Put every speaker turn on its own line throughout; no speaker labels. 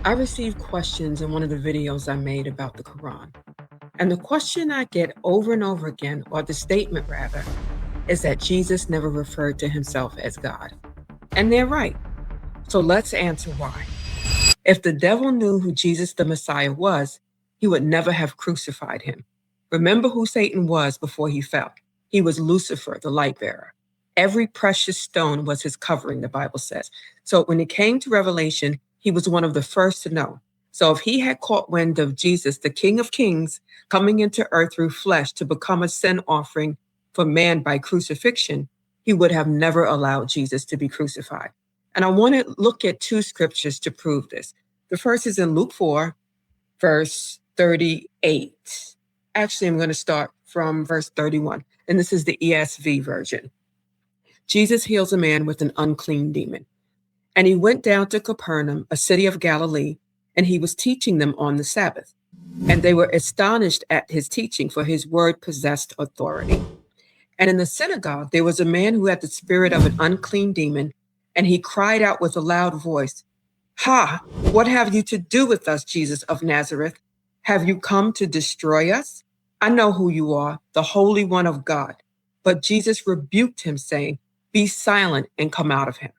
I received questions in one of the videos I made about the Quran. And the question I get over and over again, or the statement rather, is that Jesus never referred to himself as God. And they're right. So let's answer why. If the devil knew who Jesus the Messiah was, he would never have crucified him. Remember who Satan was before he fell. He was Lucifer, the light bearer. Every precious stone was his covering, the Bible says. So when it came to Revelation, he was one of the first to know. So if he had caught wind of Jesus, the King of Kings, coming into earth through flesh to become a sin offering for man by crucifixion, he would have never allowed Jesus to be crucified. And I want to look at two scriptures to prove this. The first is in Luke 4, verse 38. Actually, I'm going to start from verse 31, and this is the ESV version. Jesus heals a man with an unclean demon. And he went down to Capernaum, a city of Galilee, and he was teaching them on the Sabbath. And they were astonished at his teaching, for his word possessed authority. And in the synagogue, there was a man who had the spirit of an unclean demon, and he cried out with a loud voice, "Ha! What have you to do with us, Jesus of Nazareth? Have you come to destroy us? I know who you are, the Holy One of God." But Jesus rebuked him, saying, "Be silent and come out of him."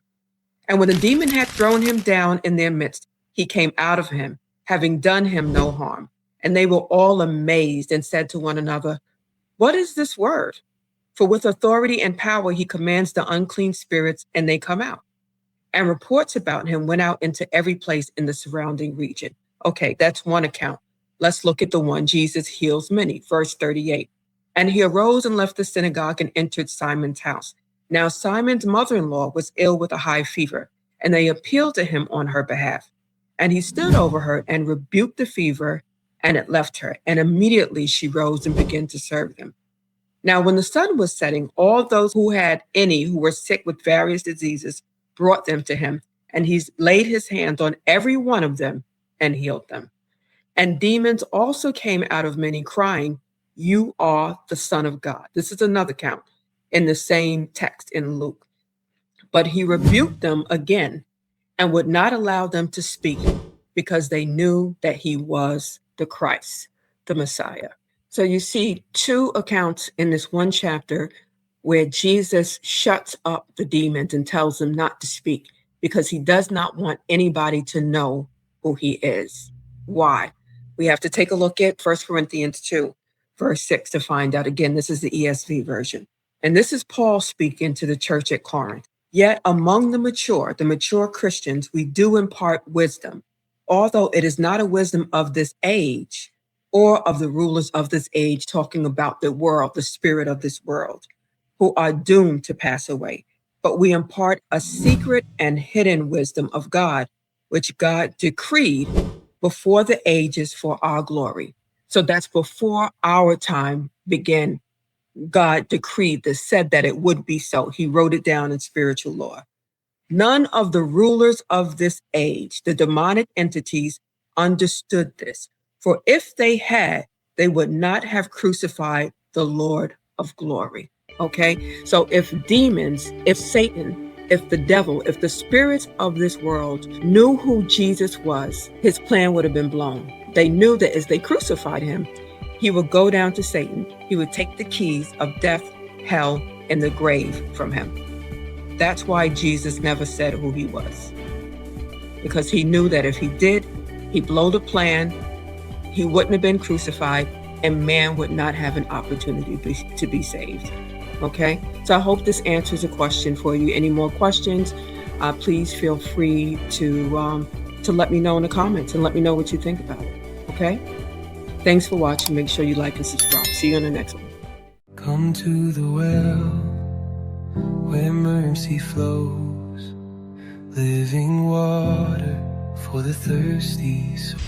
And when the demon had thrown him down in their midst, he came out of him, having done him no harm. And they were all amazed and said to one another, "What is this word?" For with authority and power he commands the unclean spirits, and they come out. And reports about him went out into every place in the surrounding region. Okay, that's one account. Let's look at the one Jesus heals many. Verse 38. And he arose and left the synagogue and entered Simon's house. Now Simon's mother-in-law was ill with a high fever, and they appealed to him on her behalf. And he stood over her and rebuked the fever, and it left her. And immediately she rose and began to serve them. Now when the sun was setting, all those who had any who were sick with various diseases brought them to him, and he laid his hands on every one of them and healed them. And demons also came out of many, crying, "You are the Son of God." This is another count in the same text in Luke. But he rebuked them again and would not allow them to speak, because they knew that he was the Christ, the Messiah. So you see two accounts in this one chapter where Jesus shuts up the demons and tells them not to speak, because he does not want anybody to know who he is. Why? We have to take a look at 1 Corinthians 2, verse 6 to find out. Again, this is the ESV version. And this is Paul speaking to the church at Corinth. Yet among the mature Christians, we do impart wisdom, although it is not a wisdom of this age or of the rulers of this age, talking about the world, the spirit of this world, who are doomed to pass away. But we impart a secret and hidden wisdom of God, which God decreed before the ages for our glory. So that's before our time began. God decreed this, said that it would be so. He wrote it down in spiritual law. None of the rulers of this age, the demonic entities, understood this. For if they had, they would not have crucified the Lord of glory. Okay? So if demons, if Satan, if the devil, if the spirits of this world knew who Jesus was, his plan would have been blown. They knew that as they crucified him, he would go down to Satan. He would take the keys of death, hell, and the grave from him. That's why Jesus never said who he was, because he knew that if he did, he'd blow the plan, he wouldn't have been crucified, and man would not have an opportunity to be saved. Okay? So I hope this answers a question for you. Any more questions, please feel free to let me know in the comments and let me know what you think about it. Okay? Thanks for watching. Make sure you like and subscribe. See you in the next one.
Come to the well where mercy flows, living water for the thirsty soul.